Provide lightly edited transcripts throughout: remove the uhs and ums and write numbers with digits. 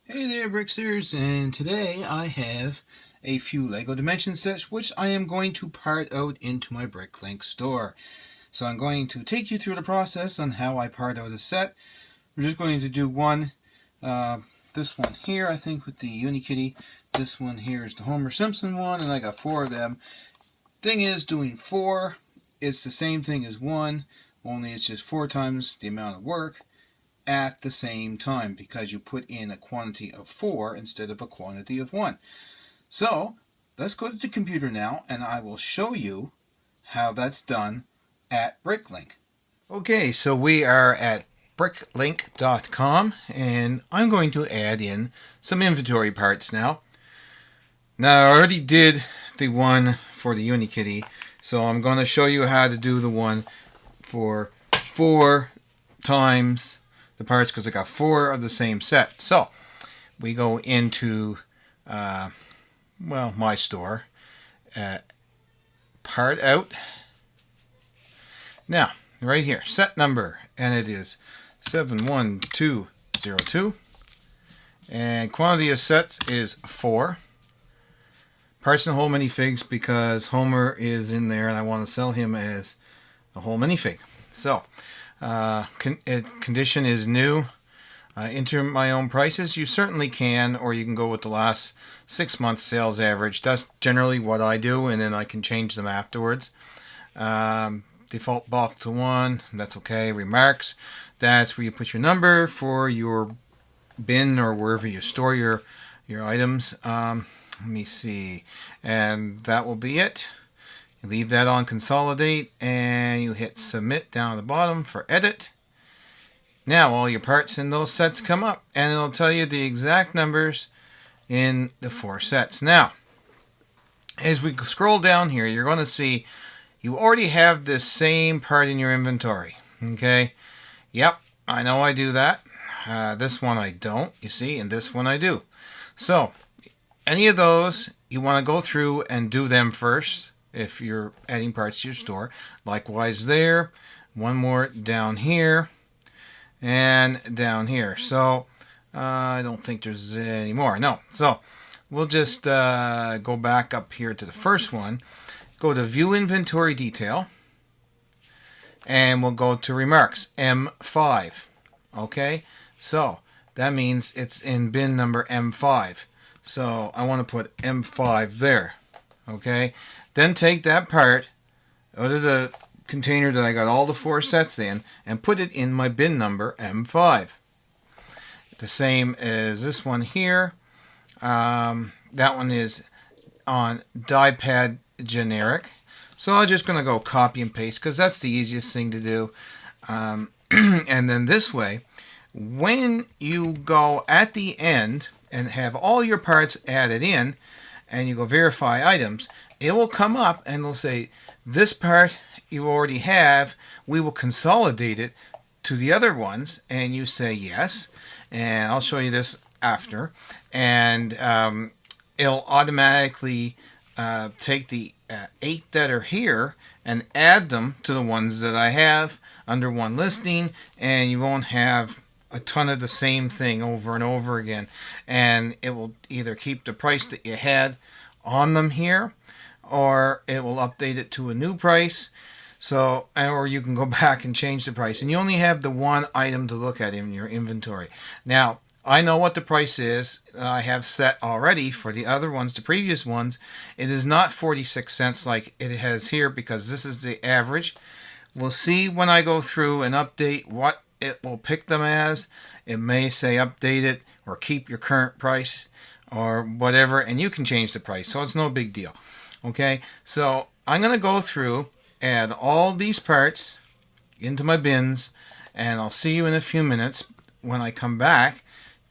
Hey there, Bricksters, and today I have a few LEGO Dimension sets which I am going to part out into my Bricklink store. So I'm going to take you through the process on how I part out a set. We're just going to do one, this one here, I think, with the Unikitty. This one here is the Homer Simpson one, and I got 4 of them. Thing is, doing 4, it's the same thing as 1, only it's just 4 times the amount of work at the same time because you put in a quantity of 4 instead of a quantity of 1. So let's go to the computer now and I will show you how that's done at Bricklink. Okay, so we are at bricklink.com and I'm going to add in some inventory parts now. Now I already did the one for the Unikitty, so I'm going to show you how to do the one for 4 times the parts because I got 4 of the same set. So we go into my store, part out. Now right here, set number, and it is 71202, and quantity of sets is 4. Parts and whole minifigs because Homer is in there and I want to sell him as a whole minifig. So condition is new. Enter my own prices. You certainly can, or you can go with the last 6 months sales average. That's generally what I do, and then I can change them afterwards. Default bulk to 1. That's okay. Remarks. That's where you put your number for your bin or wherever you store your items. Let me see, and that will be it. Leave that on consolidate and you hit submit down at the bottom for edit. Now all your parts in those sets come up and it'll tell you the exact numbers in the 4 sets. Now as we scroll down here, you're going to see you already have this same part in your inventory. Okay, yep, I know I do that. This one I don't, you see, and this one I do. So any of those you want to go through and do them first if you're adding parts to your store. Likewise there. One more down here and down here. So I don't think there's any more. No. So we'll just go back up here to the first one. Go to View Inventory Detail. And we'll go to Remarks, M5. Okay. So that means it's in bin number M5. So I want to put M5 there. Okay. Then take that part out of the container that I got all the 4 sets in and put it in my bin number M5. The same as this one here. That one is on die pad generic. So I'm just going to go copy and paste because that's the easiest thing to do. And then this way, when you go at the end and have all your parts added in and you go verify items, it will come up and it'll say this part you already have, we will consolidate it to the other ones, and you say yes, and I'll show you this after, and it'll automatically take the 8 that are here and add them to the ones that I have under one listing, and you won't have a ton of the same thing over and over again, and it will either keep the price that you had on them here, or it will update it to a new price. So, or you can go back and change the price, and you only have the one item to look at in your inventory. Now I know what the price is. I have set already for the other ones, the previous ones. It is not 46 cents like it has here because this is the average. We'll see when I go through and update what it will pick them as. It may say update it or keep your current price or whatever, and you can change the price, so it's no big deal. Okay, so I'm going to go through, add all these parts into my bins, and I'll see you in a few minutes when I come back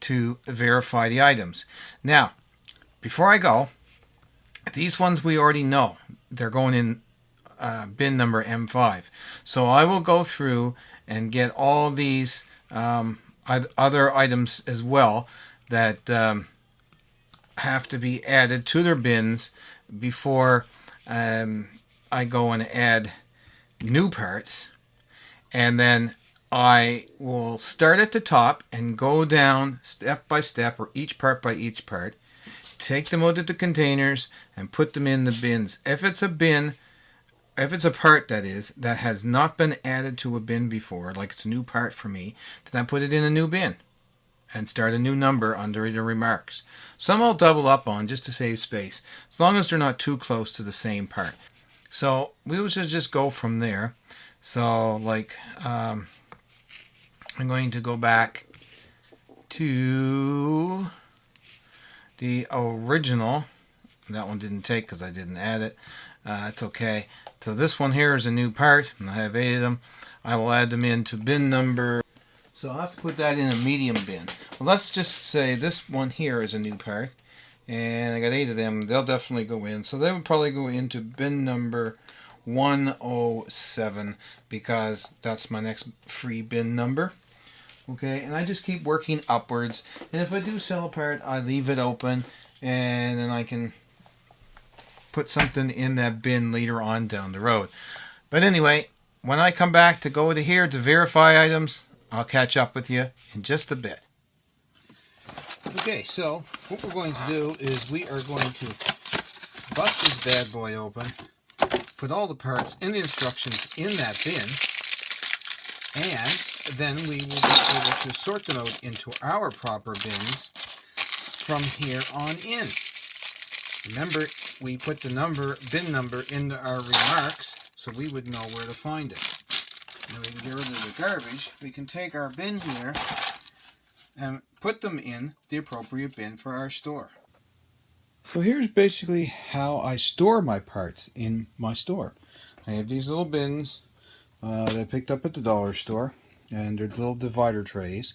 to verify the items. Now, before I go, these ones we already know. They're going in bin number M5. So I will go through and get all these other items as well that have to be added to their bins before I go and add new parts, and then I will start at the top and go down step by step, or each part by each part. Take them out of the containers and put them in the bins. If it's a part that has not been added to a bin before, like it's a new part for me, then I put it in a new bin and start a new number under the remarks. Some I'll double up on just to save space, as long as they're not too close to the same part. So we will just go from there. So like I'm going to go back to the original. That one didn't take because I didn't add it. It's okay. So this one here is a new part, and I have 8 of them. I will add them into bin number. So I'll have to put that in a medium bin. Well, let's just say this one here is a new part, and I got 8 of them. They'll definitely go in. So they would probably go into bin number 107, because that's my next free bin number. Okay, and I just keep working upwards, and if I do sell a part, I leave it open, and then I can put something in that bin later on down the road. But anyway, when I come back to go to here to verify items, I'll catch up with you in just a bit. Okay, so what we're going to do is we are going to bust this bad boy open, put all the parts in the instructions in that bin, and then we will be able to sort them out into our proper bins from here on in. Remember, we put the bin number into our remarks so we would know where to find it. Now we can get rid of the garbage. We can take our bin here and put them in the appropriate bin for our store. So here's basically how I store my parts in my store. I have these little bins that I picked up at the dollar store, and they're little divider trays.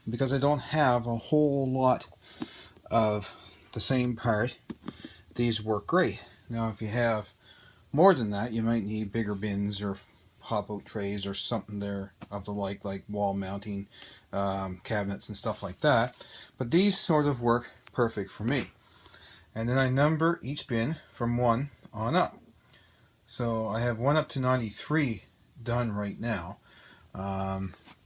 Because I don't have a whole lot of the same part, these work great. Now if you have more than that, you might need bigger bins or hop-out trays or something there of the like wall mounting cabinets and stuff like that. But these sort of work perfect for me. And then I number each bin from 1 on up. So I have 1 up to 93 done right now,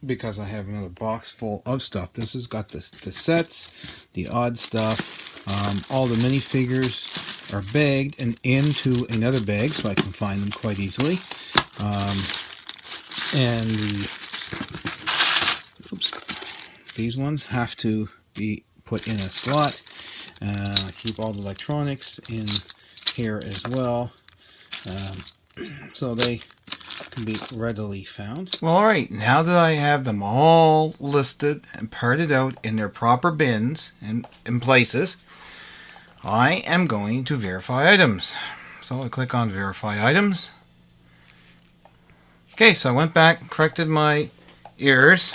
because I have another box full of stuff. This has got the sets, the odd stuff. All the minifigures are bagged and into another bag, so I can find them quite easily. And these ones have to be put in a slot. I keep all the electronics in here as well, so they can be readily found. Well, alright, now that I have them all listed and parted out in their proper bins and in places, I am going to verify items. So I click on verify items. Okay, so I went back and corrected my errors,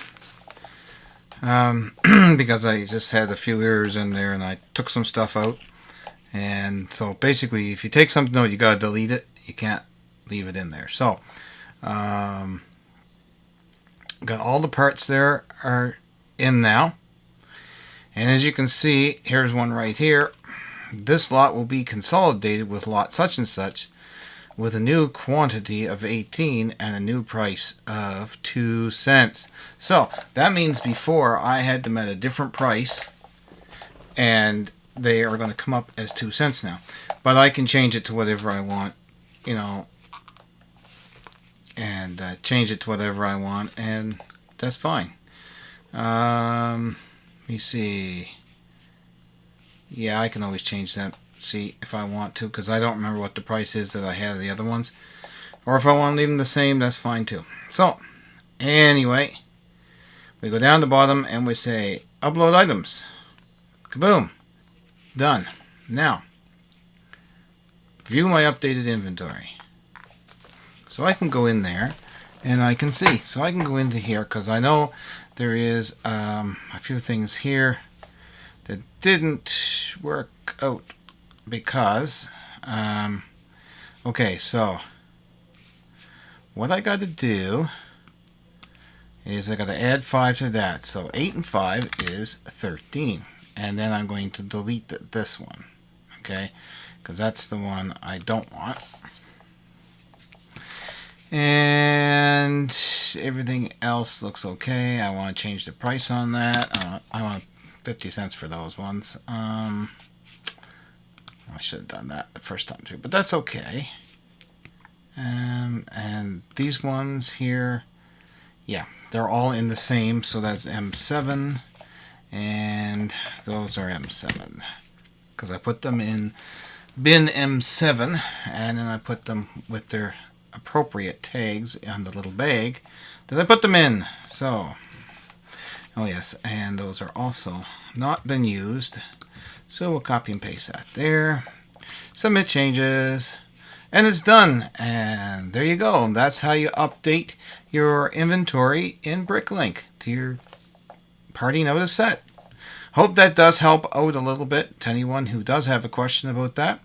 because I just had a few errors in there and I took some stuff out. And so basically, if you take something out, you gotta delete it. You can't leave it in there. So got all the parts there are in now, and as you can see, here's one right here. This lot will be consolidated with lot such and such, with a new quantity of 18 and a new price of 2 cents. So that means before I had them at a different price, and they are going to come up as 2 cents now. But I can change it to whatever I want, you know, and change it to whatever I want, and that's fine. Let me see. Yeah, I can always change that, see, if I want to, because I don't remember what the price is that I had of the other ones. Or if I want to leave them the same, that's fine too. So, anyway, we go down the bottom and we say upload items. Kaboom. Done. Now, view my updated inventory. So I can go in there and I can see. So I can go into here because I know there is a few things here that didn't work out because, okay, so what I got to do is I got to add 5 to that. So 8 and 5 is 13. And then I'm going to delete this one, okay, because that's the one I don't want. And everything else looks okay. I want to change the price on that. I want 50 cents for those ones. I should have done that the first time too, but that's okay. And these ones here, yeah, they're all in the same, so that's M7, and those are M7, because I put them in bin M7, and then I put them with their appropriate tags on the little bag that I put them in. So, oh yes, and those are also not been used, so we'll copy and paste that there, submit changes, and it's done. And there you go. That's how you update your inventory in Bricklink to your party notice set. Hope that does help out a little bit to anyone who does have a question about that.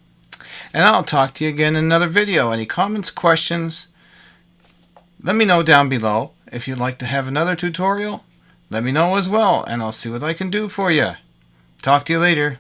And I'll talk to you again in another video. Any comments, questions, let me know down below. If you'd like to have another tutorial, let me know as well, and I'll see what I can do for you. Talk to you later.